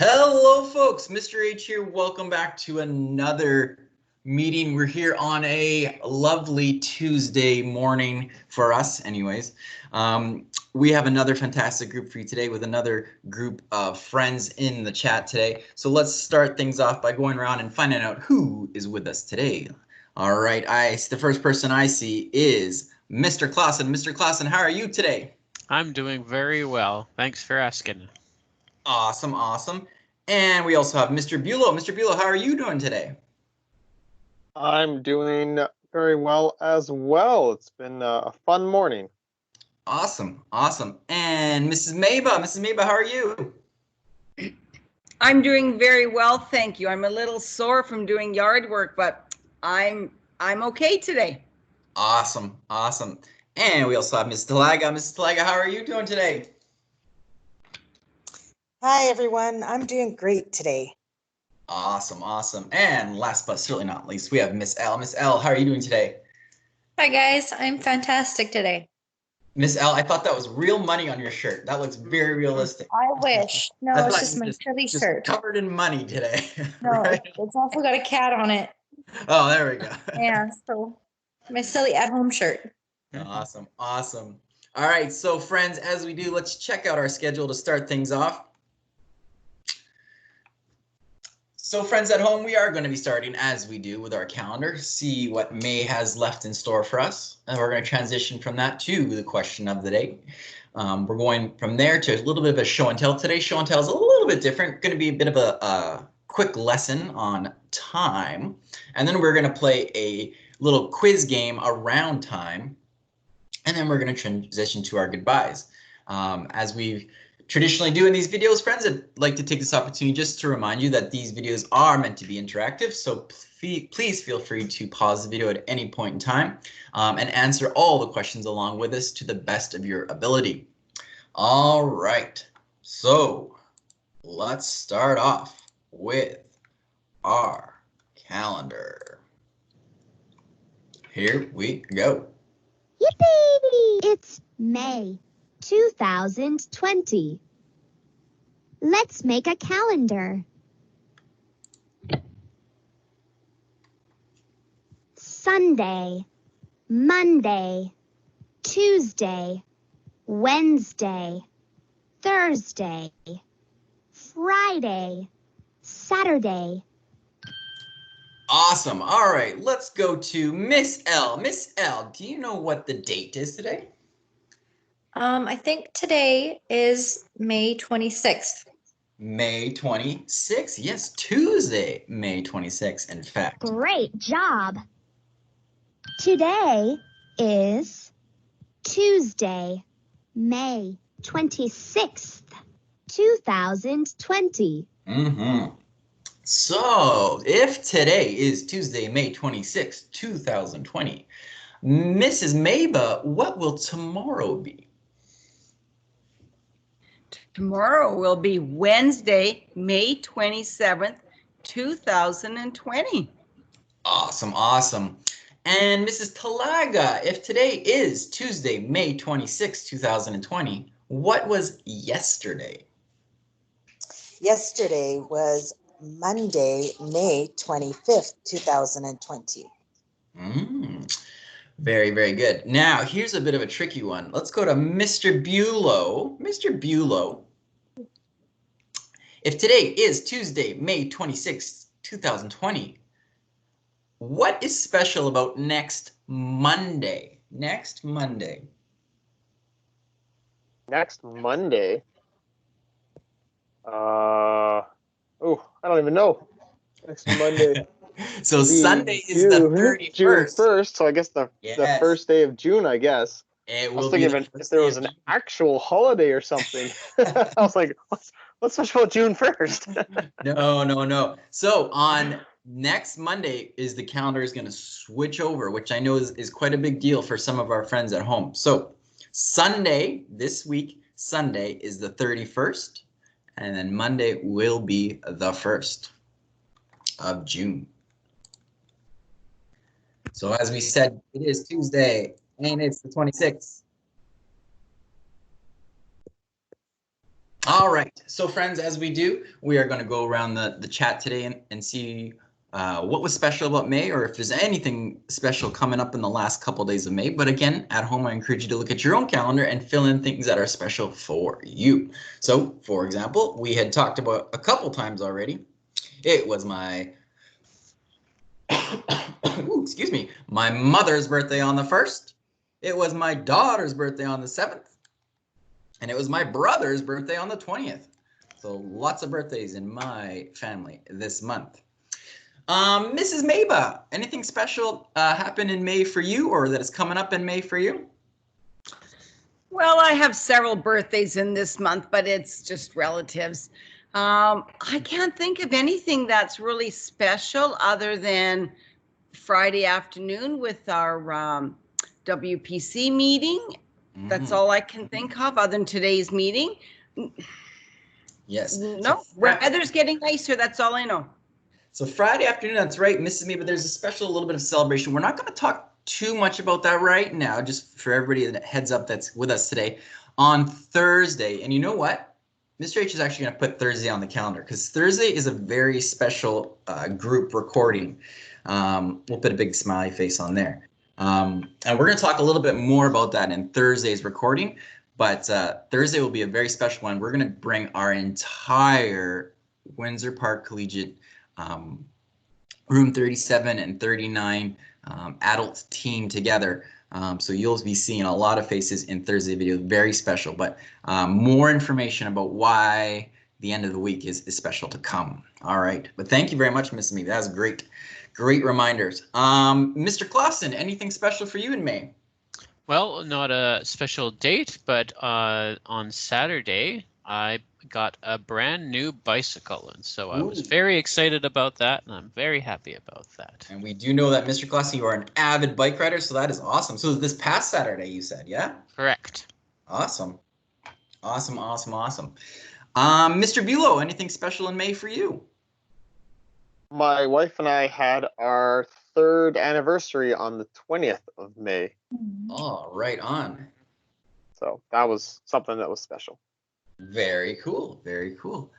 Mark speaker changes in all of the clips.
Speaker 1: Hello, folks. Mr. H here. Welcome back to another meeting. We're here on a lovely Tuesday morning for us, anyways. We have another fantastic group for you today with another group of friends in the chat today. So let's start things off by going around and finding out who is with us today. All right, the first person I see is Mr. Clausen. Mr. Clausen, how are you today?
Speaker 2: I'm doing very well. Thanks for asking.
Speaker 1: Awesome, awesome. And we also have Mr. Bulow. Mr. Bulow, how are you doing today?
Speaker 3: I'm doing very well as well. It's been a fun morning.
Speaker 1: Awesome, awesome. And Mrs. Maba, how are you?
Speaker 4: I'm doing very well, thank you. I'm a little sore from doing yard work, but I'm okay today.
Speaker 1: Awesome, awesome. And we also have Mrs. Talaga. Mrs. Talaga, how are you doing today?
Speaker 5: Hi, everyone. I'm doing great today.
Speaker 1: Awesome, awesome. And last but certainly not least, we have Miss L. Miss L, how are you doing today?
Speaker 6: Hi, guys. I'm fantastic today.
Speaker 1: Miss L, I thought that was real money on your shirt. That looks very realistic.
Speaker 6: I wish. No, it's just my silly shirt.
Speaker 1: Covered in money today.
Speaker 6: No, right? It's also got a cat on it.
Speaker 1: Oh, there we go.
Speaker 6: Yeah, so my silly at-home shirt.
Speaker 1: Awesome, awesome. All right, so friends, as we do, let's check out our schedule to start things off. So friends at home, we are going to be starting as we do with our calendar, see what May has left in store for us. And we're going to transition from that to the question of the day. We're going from there to a little bit of a show and tell. Today's show and tell is a little bit different, going to be a bit of a quick lesson on time. And then we're going to play a little quiz game around time. And then we're going to transition to our goodbyes. As we've traditionally do in these videos, friends, I'd like to take this opportunity just to remind you that these videos are meant to be interactive. So please feel free to pause the video at any point in time and answer all the questions along with us to the best of your ability. All right, so let's start off with our calendar. Here we go.
Speaker 7: Yippee! It's May 2020. Let's make a calendar. Sunday, Monday, Tuesday, Wednesday, Thursday, Friday, Saturday.
Speaker 1: Awesome. All right, let's go to Miss L. Miss L, do you know what the date is today?
Speaker 6: I think today is May 26th.
Speaker 1: May 26th. Yes, Tuesday, May 26th, in fact.
Speaker 7: Great job. Today is Tuesday, May 26th, 2020.
Speaker 1: So, if today is Tuesday, May 26th, 2020, Mrs. Maba, what will tomorrow be?
Speaker 4: Tomorrow will be Wednesday, May 27th, 2020.
Speaker 1: Awesome, awesome. And Mrs. Talaga, if today is Tuesday, May 26th, 2020, what was yesterday?
Speaker 5: Yesterday was Monday, May 25th, 2020.
Speaker 1: Very, very good. Now, here's a bit of a tricky one. Let's go to Mr. Bulow. Mr. Bulow, if today is Tuesday, May 26th, 2020, what is special about next Monday? Next Monday.
Speaker 3: Next Monday? Oh, I don't even know. Next Monday.
Speaker 1: So Sunday is the 31st.
Speaker 3: June 1st, so I guess the first day of June, I guess.
Speaker 1: It
Speaker 3: I
Speaker 1: will
Speaker 3: was
Speaker 1: be
Speaker 3: thinking if there was an actual holiday or something. I was like, what's special about June 1st?
Speaker 1: No. So on next Monday is the calendar is going to switch over, which I know is quite a big deal for some of our friends at home. So Sunday, this week, Sunday is the 31st, and then Monday will be the 1st of June. So as we said, it is Tuesday, and it's the 26th. All right, so friends, as we do, we are going to go around the chat today and see what was special about May, or if there's anything special coming up in the last couple days of May. But again, at home, I encourage you to look at your own calendar and fill in things that are special for you. So, for example, we had talked about a couple times already. It was my, ooh, excuse me, my mother's birthday on the 1st. It was my daughter's birthday on the 7th. And it was my brother's birthday on the 20th. So lots of birthdays in my family this month. Mrs. Maba, anything special happen in May for you, or that is coming up in May for you?
Speaker 4: Well, I have several birthdays in this month, but it's just relatives. I can't think of anything that's really special other than Friday afternoon with our WPC meeting. That's all I can think of other than today's meeting.
Speaker 1: Yes.
Speaker 4: No, weather's getting nicer. That's all I know.
Speaker 1: So Friday afternoon, that's right, Mrs. Maba, there's a special little bit of celebration. We're not going to talk too much about that right now, just for everybody that heads up that's with us today. On Thursday, and you know what? Mr. H is actually going to put Thursday on the calendar because Thursday is a very special group recording. We'll put a big smiley face on there. And we're going to talk a little bit more about that in Thursday's recording. But Thursday will be a very special one. We're going to bring our entire Windsor Park Collegiate room 37 and 39 adult team together. So you'll be seeing a lot of faces in Thursday video, very special, but more information about why the end of the week is special to come. All right, but thank you very much, Miss Me. That was great, great reminders. Mr. Clausen, anything special for you in May?
Speaker 2: Well, not a special date, but on Saturday, I got a brand new bicycle. And so I was very excited about that, and I'm very happy about that.
Speaker 1: And we do know that, Mr. Clausen, you are an avid bike rider, so that is awesome. So this past Saturday, you said, yeah?
Speaker 2: Correct.
Speaker 1: Awesome. Awesome, awesome, awesome. Mr. Bulow, anything special in May for you?
Speaker 3: My wife and I had our 3rd anniversary on the 20th of May.
Speaker 1: Oh, right on.
Speaker 3: So that was something that was special.
Speaker 1: Very cool, very cool.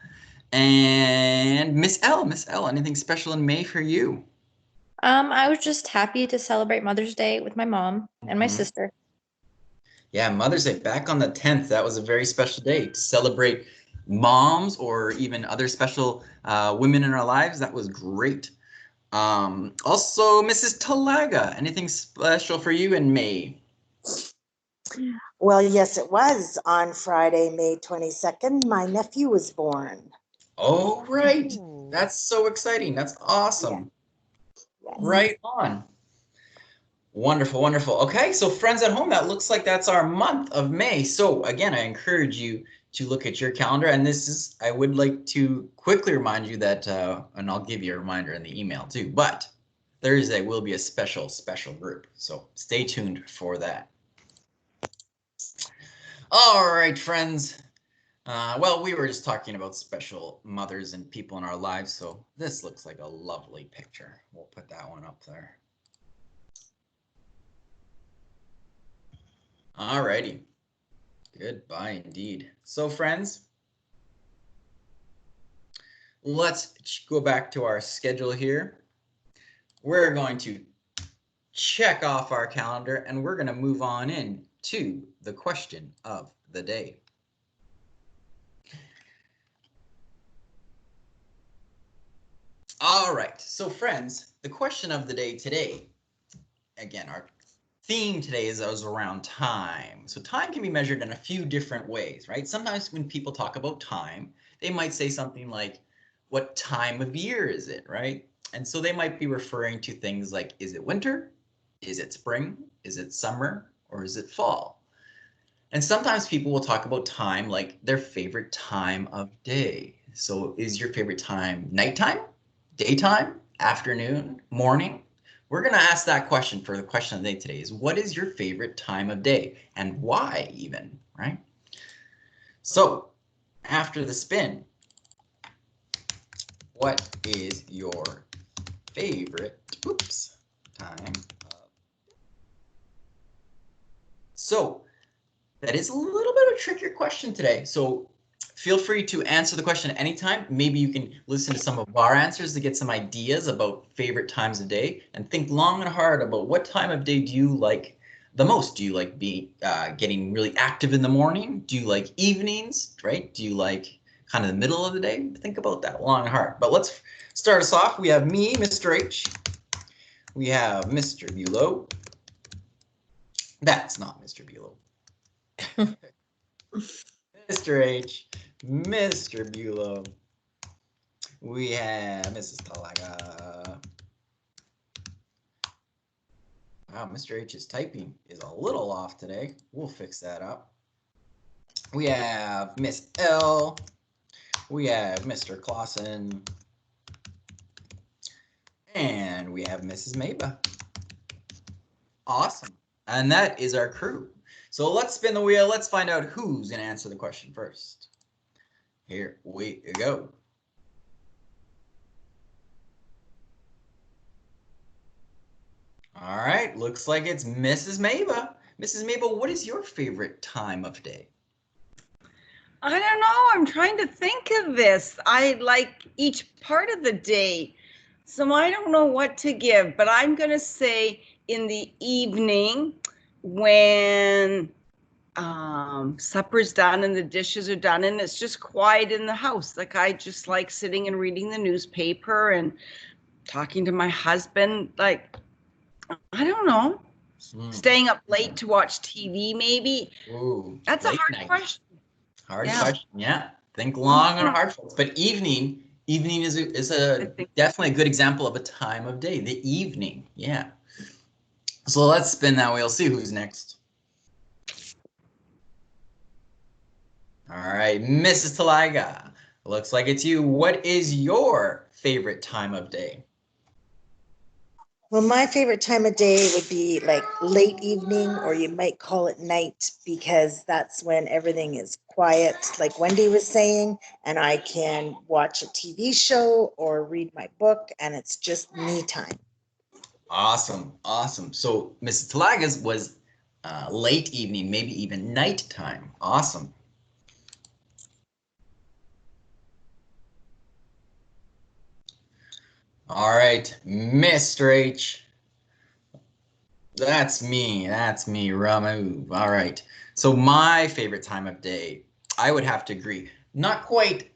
Speaker 1: And Miss L, anything special in May for you?
Speaker 6: I was just happy to celebrate Mother's Day with my mom and my sister.
Speaker 1: Yeah, Mother's Day back on the 10th. That was a very special day to celebrate moms or even other special women in our lives. That was great. Also, Mrs. Talaga, anything special for you in May?
Speaker 5: Well, yes, it was on Friday, May 22nd. My nephew was born.
Speaker 1: Oh, right. That's so exciting. That's awesome.
Speaker 5: Yes.
Speaker 1: Right on. Wonderful, wonderful. Okay, so friends at home, that looks like that's our month of May. So again, I encourage you to look at your calendar. And this is, I would like to quickly remind you that, and I'll give you a reminder in the email too, but Thursday will be a special group. So stay tuned for that. All right, friends. Well, we were just talking about special mothers and people in our lives. So this looks like a lovely picture. We'll put that one up there. All righty. Goodbye indeed. So friends, let's go back to our schedule here. We're going to check off our calendar and we're going to move on in to the question of the day. All right, so friends, the question of the day today, again, our theme today is around time. So time can be measured in a few different ways, right? Sometimes when people talk about time, they might say something like, what time of year is it, right? And so they might be referring to things like, is it winter? Is it spring? Is it summer? Or is it fall? And sometimes people will talk about time like their favorite time of day. So is your favorite time nighttime, daytime, afternoon, morning? We're going to ask that question for the question of the day today is, what is your favorite time of day and why even, right? So after the spin, what is your favorite, time of? So that is a little bit of a trickier question today. So Feel free to answer the question anytime. Maybe you can listen to some of our answers to get some ideas about favorite times of day, and think long and hard about what time of day do you like the most. Do you like getting really active in the morning? Do you like evenings, right? Do you like kind of the middle of the day? Think about that long and hard. But let's start us off. We have me, Mr. H. We have Mr. Bulow. That's not Mr. Bulow. Mr. H, Mr. Bulow. We have Mrs. Talaga. Wow, Mr. H's typing is a little off today. We'll fix that up. We have Miss L. We have Mr. Clausen. And we have Mrs. Maba. Awesome. And that is our crew. So let's spin the wheel. Let's find out who's going to answer the question first. Here we go. All right, looks like it's Mrs. Maba. Mrs. Maba, what is your favorite time of day?
Speaker 4: I don't know. I'm trying to think of this. I like each part of the day. So I don't know what to give, but I'm going to say in the evening when supper's done and the dishes are done and it's just quiet in the house. Like I just like sitting and reading the newspaper and talking to my husband. Like, I don't know. Staying up late to watch TV, maybe.
Speaker 1: Ooh,
Speaker 4: that's a hard question.
Speaker 1: Hard question, yeah. Think long and hard, folks. But evening is definitely a good example of a time of day. The evening, yeah. So let's spin that wheel. See who's next. All right, Mrs. Talaga. Looks like it's you. What is your favorite time of day?
Speaker 5: Well, my favorite time of day would be like late evening, or you might call it night, because that's when everything is quiet, like Wendy was saying, and I can watch a TV show or read my book, and it's just me time.
Speaker 1: Awesome, awesome. So Mrs. Talaga's was late evening, maybe even nighttime. Awesome. All right, Mr. H. That's me, Ramu. All right. So my favorite time of day, I would have to agree. Not quite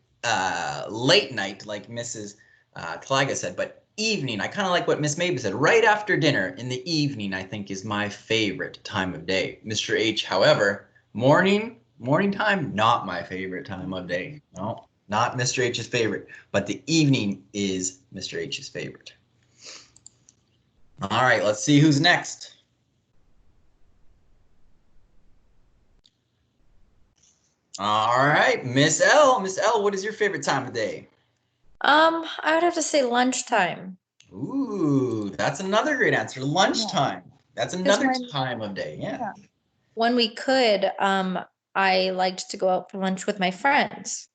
Speaker 1: late night like Mrs. Talaga said, but evening. I kind of like what Miss Mabel said. Right after dinner in the evening, I think is my favorite time of day. Mr. H, however, morning time, not my favorite time of day. No. Not Mr. H's favorite, but the evening is Mr. H's favorite. All right, let's see who's next. All right, Miss L. Miss L, what is your favorite time of day?
Speaker 6: I would have to say lunchtime.
Speaker 1: Ooh, that's another great answer. Lunchtime. Yeah. That's another time of day. Yeah.
Speaker 6: When we could, I liked to go out for lunch with my friends.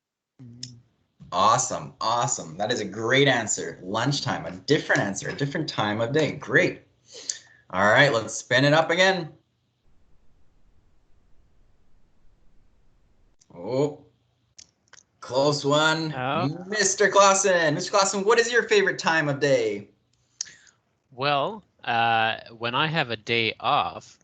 Speaker 1: Awesome, awesome. That is a great answer. Lunchtime, a different answer, a different time of day. Great. All right, let's spin it up again. Oh, close one. Mr. Clausen. Mr. Clausen, what is your favorite time of day?
Speaker 2: Well, when I have a day off,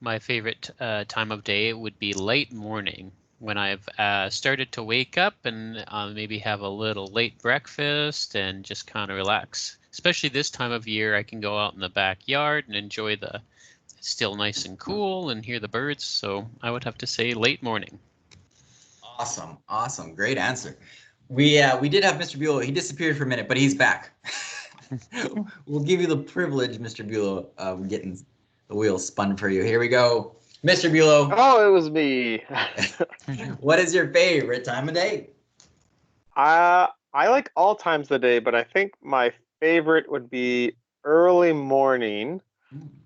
Speaker 2: my favorite time of day would be late morning, when I've started to wake up and maybe have a little late breakfast and just kind of relax. Especially this time of year, I can go out in the backyard and enjoy the still nice and cool and hear the birds. So I would have to say late morning.
Speaker 1: Awesome, awesome, great answer. We did have Mr. Bulow. He disappeared for a minute, but he's back. We'll give you the privilege, Mr. Bulow, of getting the wheel spun for you. Here we go. Mr. Bulow.
Speaker 3: Oh, it was me.
Speaker 1: What is your favorite time of day?
Speaker 3: I like all times of the day, but I think my favorite would be early morning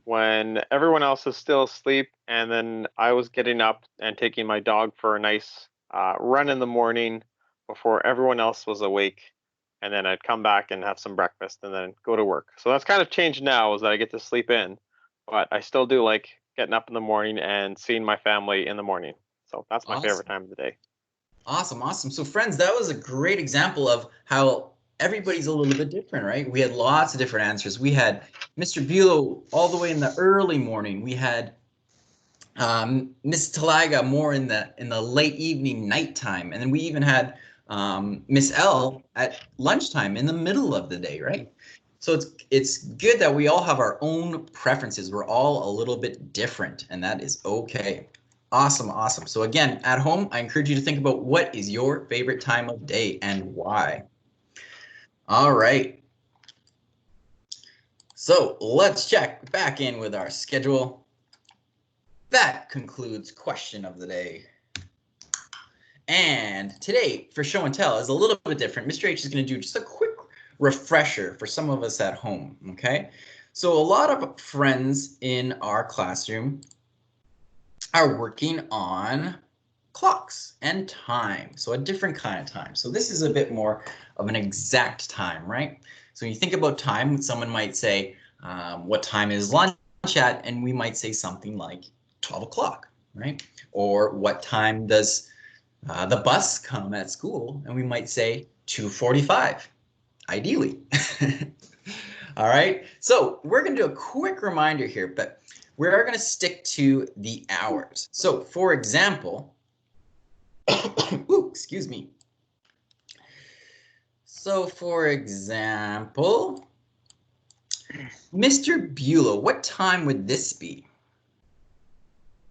Speaker 3: when everyone else is still asleep, and then I was getting up and taking my dog for a nice run in the morning before everyone else was awake, and then I'd come back and have some breakfast and then go to work. So that's kind of changed now, is that I get to sleep in, but I still do like getting up in the morning and seeing my family in the morning. So that's my favorite time of the day.
Speaker 1: Awesome, awesome. So friends, that was a great example of how everybody's a little bit different, right? We had lots of different answers. We had Mr. Bulow all the way in the early morning. We had Miss Talaga more in the late evening, nighttime, and then we even had Miss L at lunchtime in the middle of the day, right? So it's good that we all have our own preferences. We're all a little bit different, and that is okay. Awesome, awesome. So again, at home, I encourage you to think about what is your favorite time of day and why. All right. So let's check back in with our schedule. That concludes question of the day. And today, for show and tell, is a little bit different. Mr. H is going to do just a quick refresher for some of us at home, okay? So a lot of friends in our classroom are working on clocks and time, so a different kind of time. So this is a bit more of an exact time, right? So when you think about time, someone might say, what time is lunch at? And we might say something like 12 o'clock, right? Or what time does the bus come at school? And we might say 2:45, ideally. All right, so we're going to do a quick reminder here, but we're going to stick to the hours. So for example, ooh, excuse me. So for example, Mr. Bulow, what time would this be?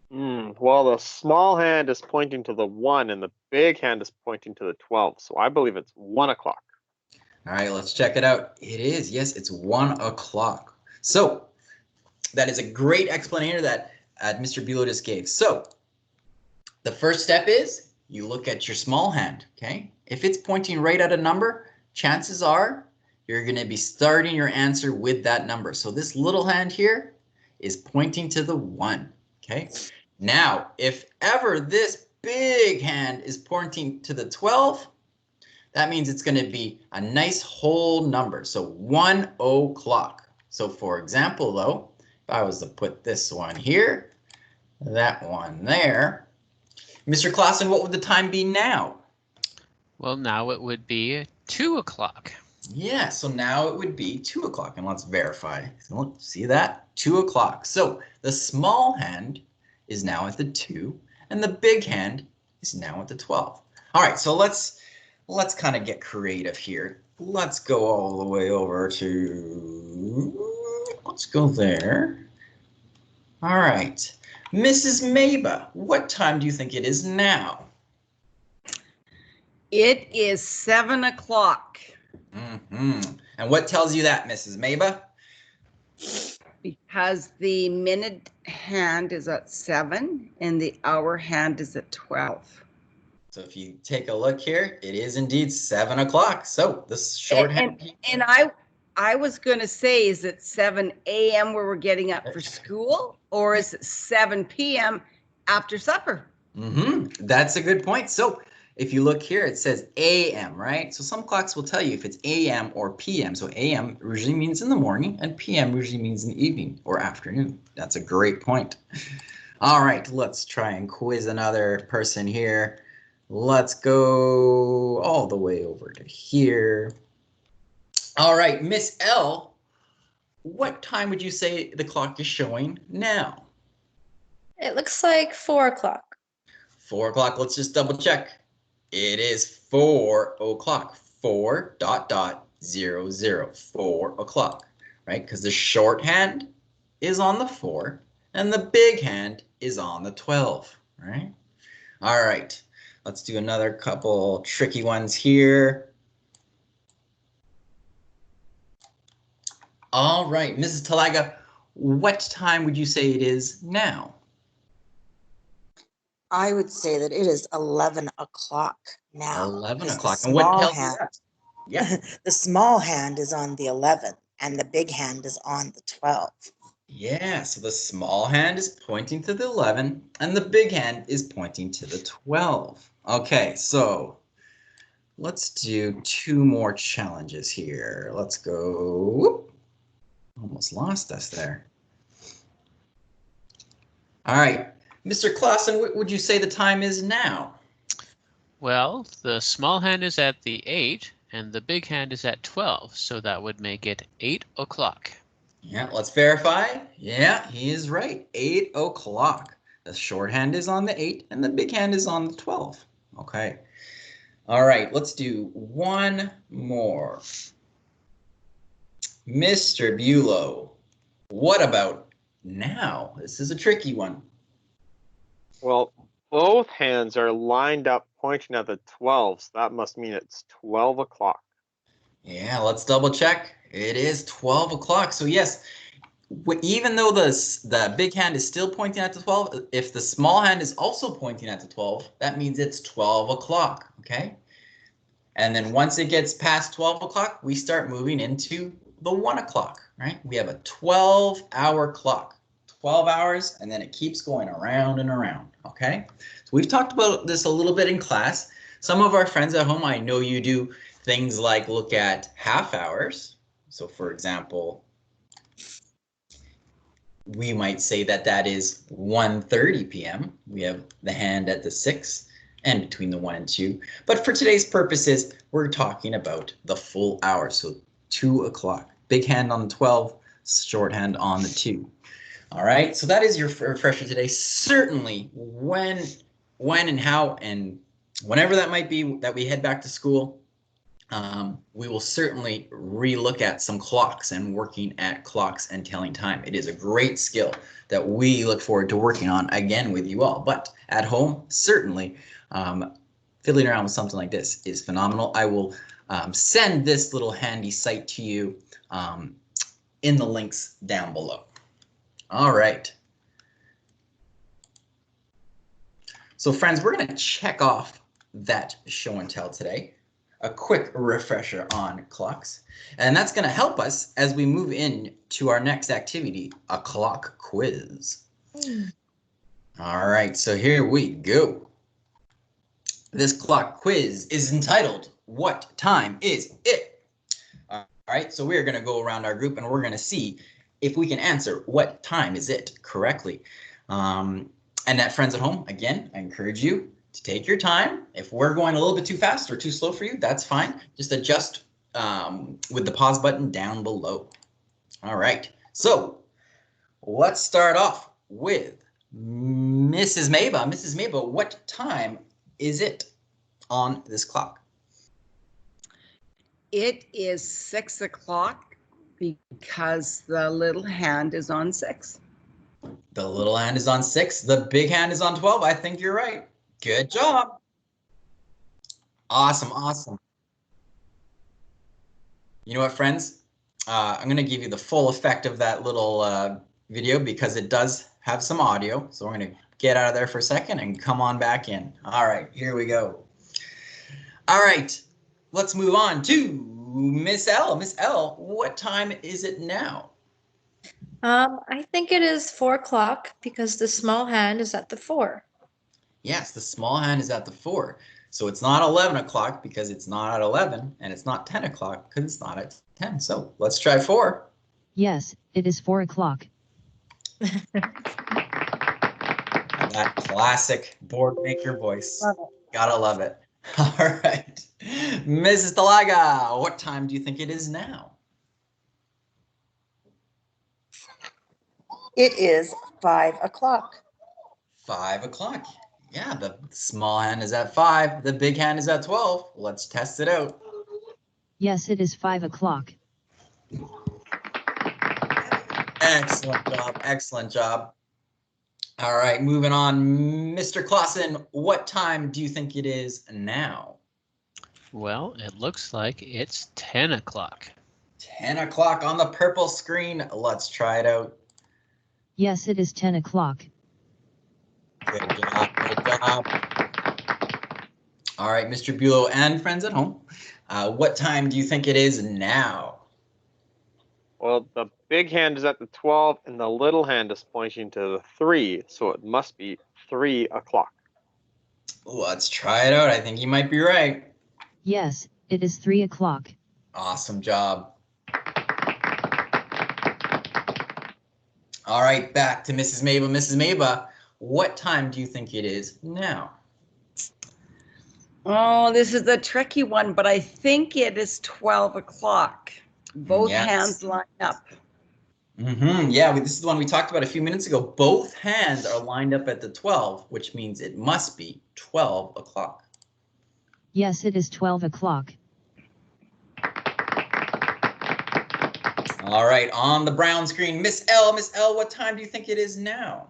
Speaker 3: Well, the small hand is pointing to the 1 and the big hand is pointing to the 12. So I believe it's 1 o'clock.
Speaker 1: All right, let's check it out. It is, yes, it's 1 o'clock. So that is a great explanation that Mr. Bulow just gave. So the first step is you look at your small hand, okay? If it's pointing right at a number, chances are you're going to be starting your answer with that number. So this little hand here is pointing to the 1, okay? Now, if ever this big hand is pointing to the 12, that means it's going to be a nice whole number. So 1 o'clock. So for example, though, if I was to put this one here, that one there, Mr. Clausen, what would the time be now?
Speaker 2: Well, now it would be 2 o'clock.
Speaker 1: Yeah, so now it would be 2 o'clock, and let's verify. So see that? 2 o'clock. So the small hand is now at the 2, and the big hand is now at the 12. All right, so let's kind of get creative here. Let's go all the way over to, let's go there. All right, Mrs. Maba, what time do you think it is now?
Speaker 4: It is 7 o'clock.
Speaker 1: And what tells you that, Mrs. Maba?
Speaker 4: Because the minute hand is at 7 and the hour hand is at 12.
Speaker 1: So if you take a look here, it is indeed 7 o'clock. So this short hand.
Speaker 4: And I was going to say, is it 7 a.m. where we're getting up for school, or is it 7 p.m. after supper?
Speaker 1: That's a good point. So if you look here, it says a.m., right? So some clocks will tell you if it's a.m. or p.m. So a.m. usually means in the morning and p.m. usually means in the evening or afternoon. That's a great point. All right, let's try and quiz another person here. Let's go all the way over to here. All right, Miss L, what time would you say the clock is showing now?
Speaker 6: It looks like 4 o'clock.
Speaker 1: 4 o'clock, let's just double check. It is 4 o'clock, 4:00, 4 o'clock, right? Because the shorthand is on the 4 and the big hand is on the 12, right? All right, let's do another couple tricky ones here. All right, Mrs. Talaga, what time would you say it is now?
Speaker 5: I would say that it is 11 o'clock now.
Speaker 1: 11 o'clock. And what tells you that? Yeah.
Speaker 5: The small hand is on the 11 and the big hand is on the 12.
Speaker 1: Yeah, so the small hand is pointing to the 11 and the big hand is pointing to the 12. Okay, so let's do 2 more challenges here. Let's go. Whoop. Almost lost us there. All right, Mr. Clausen, what would you say the time is now?
Speaker 2: Well, the small hand is at the 8 and the big hand is at 12, so that would make it 8 o'clock.
Speaker 1: Yeah, let's verify. Yeah, he is right. 8 o'clock. The shorthand is on the 8 and the big hand is on the 12. Okay. All right, let's do one more. Mr. Bulow, what about now? This is a tricky one.
Speaker 3: Well, both hands are lined up pointing at the 12, so that must mean it's 12 o'clock.
Speaker 1: Yeah, let's double check. It is 12 o'clock. So yes, even though the big hand is still pointing at the 12, if the small hand is also pointing at the 12, that means it's 12 o'clock, okay? And then once it gets past 12 o'clock, we start moving into the 1 o'clock, right? We have a 12-hour clock, 12 hours, and then it keeps going around and around, okay? So we've talked about this a little bit in class. Some of our friends at home, I know you do things like look at half hours. So for example, we might say that that is 1:30 p.m. We have the hand at the 6 and between the 1 and 2. But for today's purposes, we're talking about the full hour. So 2 o'clock. Big hand on the 12, short hand on the 2. All right, so that is your refresher today. Certainly when and how and whenever that might be that we head back to school, we will certainly relook at some clocks and working at clocks and telling time. It is a great skill that we look forward to working on again with you all. But at home, certainly fiddling around with something like this is phenomenal. I will send this little handy site to you in the links down below. All right. So friends, we're going to check off that show and tell today. A quick refresher on clocks, and that's going to help us as we move in to our next activity, a clock quiz. All right, so here we go. This clock quiz is entitled, What Time Is It? All right, so we're going to go around our group and we're going to see if we can answer what time is it correctly. And that friends at home, again, I encourage you to take your time. If we're going a little bit too fast or too slow for you, that's fine. Just adjust with the pause button down below. All right, so let's start off with Mrs. Maba. Mrs. Maba, what time is it on this clock?
Speaker 4: It is 6 o'clock because the little hand is on 6.
Speaker 1: The little hand is on 6. The big hand is on 12. I think you're right. Good job. Awesome, awesome. You know what, friends? I'm going to give you the full effect of that little video because it does have some audio. So we're going to get out of there for a second and come on back in. All right, here we go. All right, let's move on to Miss L. Miss L, what time is it now?
Speaker 6: I think it is 4 o'clock because the small hand is at the 4.
Speaker 1: Yes, the small hand is at the 4. So it's not 11 o'clock because it's not at 11, and it's not 10 o'clock because it's not at 10. So let's try 4.
Speaker 8: Yes, it is 4 o'clock.
Speaker 1: That classic board maker voice.
Speaker 6: Love it.
Speaker 1: Gotta love it. All right. Mrs. Talaga, what time do you think it is now?
Speaker 5: It is 5 o'clock.
Speaker 1: 5 o'clock. Yeah, the small hand is at 5. The big hand is at 12. Let's test it out.
Speaker 8: Yes, it is 5 o'clock.
Speaker 1: Excellent job. Excellent job. All right, moving on. Mr. Clausen, what time do you think it is now?
Speaker 2: Well, it looks like it's 10 o'clock.
Speaker 1: 10 o'clock on the purple screen. Let's try it out.
Speaker 8: Yes, it is 10 o'clock.
Speaker 1: Good job. Good job. All right, Mr. Bulow and friends at home, what time do you think it is now?
Speaker 3: Well, the big hand is at the 12 and the little hand is pointing to the 3, so it must be 3 o'clock.
Speaker 1: Let's try it out. I think you might be right.
Speaker 8: Yes, it is 3 o'clock.
Speaker 1: Awesome job. All right, back to Mrs. Maba. Mrs. Maba, what time do you think it is now?
Speaker 4: Oh, this is a tricky one, but I think it is 12 o'clock. Both
Speaker 1: Yes.
Speaker 4: hands line up.
Speaker 1: Yeah, this is the one we talked about a few minutes ago. Both hands are lined up at the 12, which means it must be 12 o'clock.
Speaker 8: Yes, it is 12 o'clock.
Speaker 1: All right, on the brown screen, Miss L, what time do you think it is now?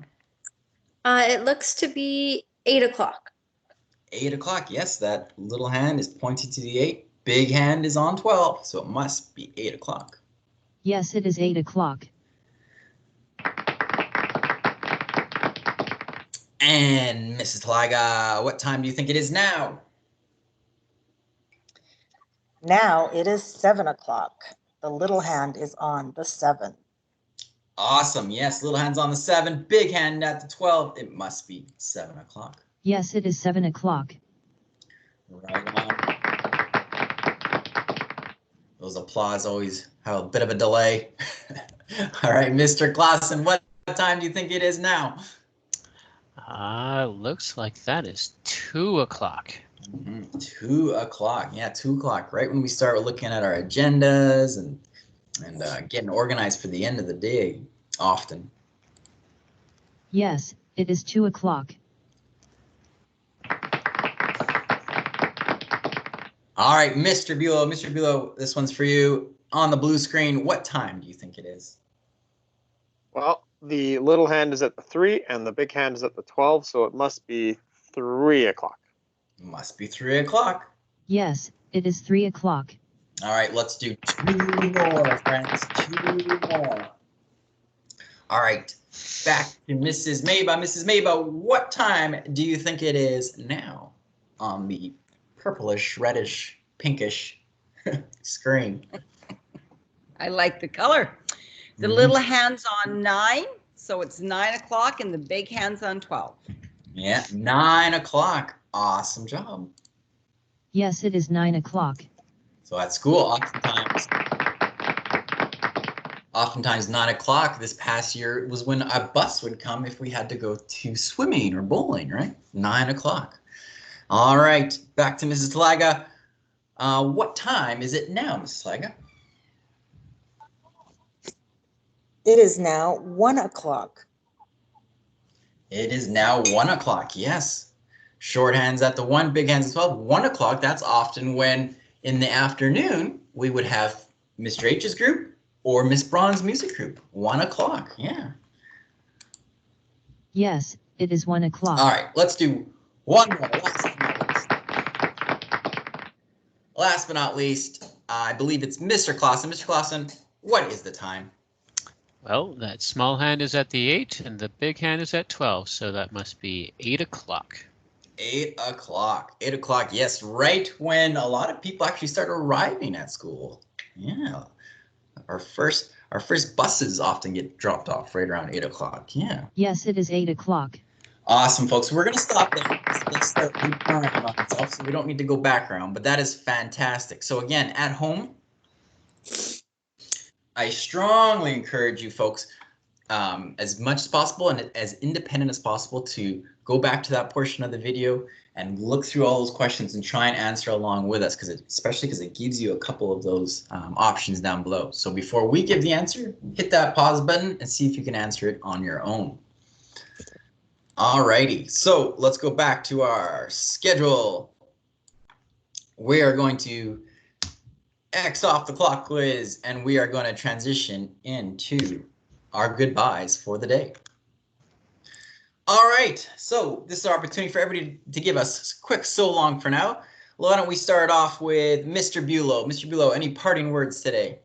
Speaker 6: It looks to be 8 o'clock.
Speaker 1: 8 o'clock, yes, that little hand is pointing to the 8. Big hand is on 12, so it must be 8 o'clock.
Speaker 8: Yes, it is 8 o'clock.
Speaker 1: And Mrs. Talaga, what time do you think it is now?
Speaker 5: Now it is 7 o'clock. The little hand is on the 7.
Speaker 1: Awesome, yes, little hand's on the 7, big hand at the 12. It must be 7 o'clock.
Speaker 8: Yes, it is 7 o'clock.
Speaker 1: Right on. Those applause always have a bit of a delay. All right, Mr. Clausen, what time do you think it is now?
Speaker 2: Looks like that is 2 o'clock.
Speaker 1: 2 o'clock. Yeah, 2 o'clock. Right when we start looking at our agendas and getting organized for the end of the day, often.
Speaker 8: Yes, it is 2 o'clock.
Speaker 1: All right, Mr. Bulow. Mr. Bulow, this one's for you. On the blue screen, what time do you think it is?
Speaker 3: Well, the little hand is at the 3 and the big hand is at the 12, so it must be 3 o'clock.
Speaker 1: Must be 3 o'clock.
Speaker 8: Yes, it is 3 o'clock.
Speaker 1: All right, let's do 2 more, friends. 2 more. All right, back to Mrs. Maba. Mrs. Maba, what time do you think it is now on the purplish, reddish, pinkish screen?
Speaker 4: I like the color. The little hand's on 9, so it's 9 o'clock, and the big hand's on 12.
Speaker 1: Yeah, 9 o'clock. Awesome job.
Speaker 8: Yes, it is 9 o'clock.
Speaker 1: So at school, oftentimes 9 o'clock this past year was when a bus would come if we had to go to swimming or bowling, right? 9 o'clock. All right, back to Mrs. Talaga. What time is it now, Mrs. Talaga?
Speaker 5: It is now 1 o'clock.
Speaker 1: It is now 1 o'clock, yes. Short hands at the 1, big hands at 12. 1 o'clock, that's often when in the afternoon we would have Mr. H's group or Miss Braun's music group. 1 o'clock, yeah.
Speaker 8: Yes, it is 1 o'clock.
Speaker 1: All right, let's do one more. Last but not least, I believe it's Mr. Clausen. Mr. Clausen, what is the time?
Speaker 2: Well, that small hand is at the 8 and the big hand is at 12, so that must be 8 o'clock.
Speaker 1: 8 o'clock. 8 o'clock, yes, right when a lot of people actually start arriving at school. Yeah. Our first buses often get dropped off right around 8 o'clock. Yeah.
Speaker 8: Yes, it is 8 o'clock.
Speaker 1: Awesome, folks. We're going to stop there. Let's start repairing on itself, so we don't need to go back around, but that is fantastic. So again, at home, I strongly encourage you folks, as much as possible and as independent as possible, to go back to that portion of the video and look through all those questions and try and answer along with us, especially because it gives you a couple of those options down below. So before we give the answer, hit that pause button and see if you can answer it on your own. Alrighty, so let's go back to our schedule. We are going to X off the clock quiz, and we are going to transition into our goodbyes for the day. All right, so this is our opportunity for everybody to give us a quick so long for now. Why don't we start off with Mr. Bulow. Mr. Bulow, any parting words today?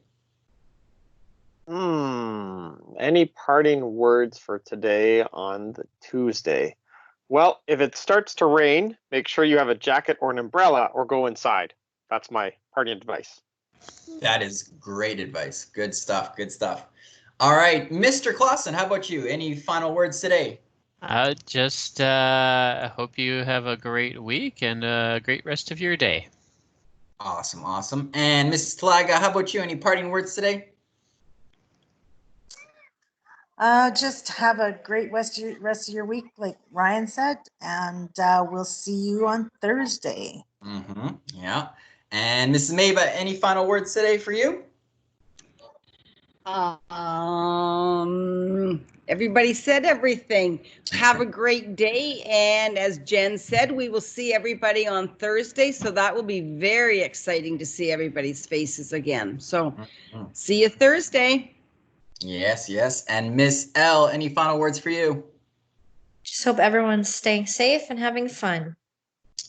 Speaker 3: Any parting words for today on the Tuesday? Well, if it starts to rain, make sure you have a jacket or an umbrella or go inside. That's my parting advice.
Speaker 1: That is great advice. Good stuff. Good stuff. All right, Mr. Clausen, how about you? Any final words today?
Speaker 2: Just hope you have a great week and a great rest of your day.
Speaker 1: Awesome, awesome. And Mrs. Talaga, how about you? Any parting words today?
Speaker 5: Just have a great rest of your week, like Ryan said, and we'll see you on Thursday.
Speaker 1: Yeah. And Mrs. Maba, any final words today for you?
Speaker 4: Everybody said everything. Have a great day. And as Jen said, we will see everybody on Thursday. So that will be very exciting to see everybody's faces again. So see you Thursday.
Speaker 1: Yes, yes. And Miss L, any final words for you?
Speaker 6: Just hope everyone's staying safe and having fun.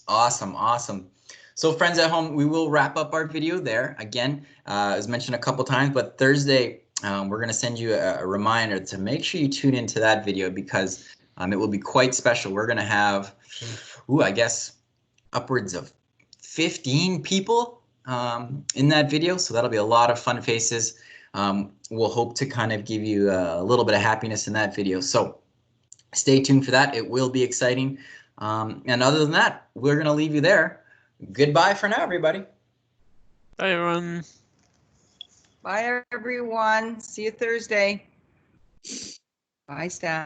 Speaker 1: Awesome, awesome. So friends at home, we will wrap up our video there. Again, as mentioned a couple times, but Thursday, we're going to send you a reminder to make sure you tune into that video because it will be quite special. We're going to have, I guess, upwards of 15 people in that video. So that'll be a lot of fun faces. We'll hope to kind of give you a little bit of happiness in that video. So stay tuned for that. It will be exciting. And other than that, we're going to leave you there. Goodbye for now, everybody.
Speaker 2: Bye, everyone.
Speaker 4: Bye, everyone. See you Thursday. Bye, staff.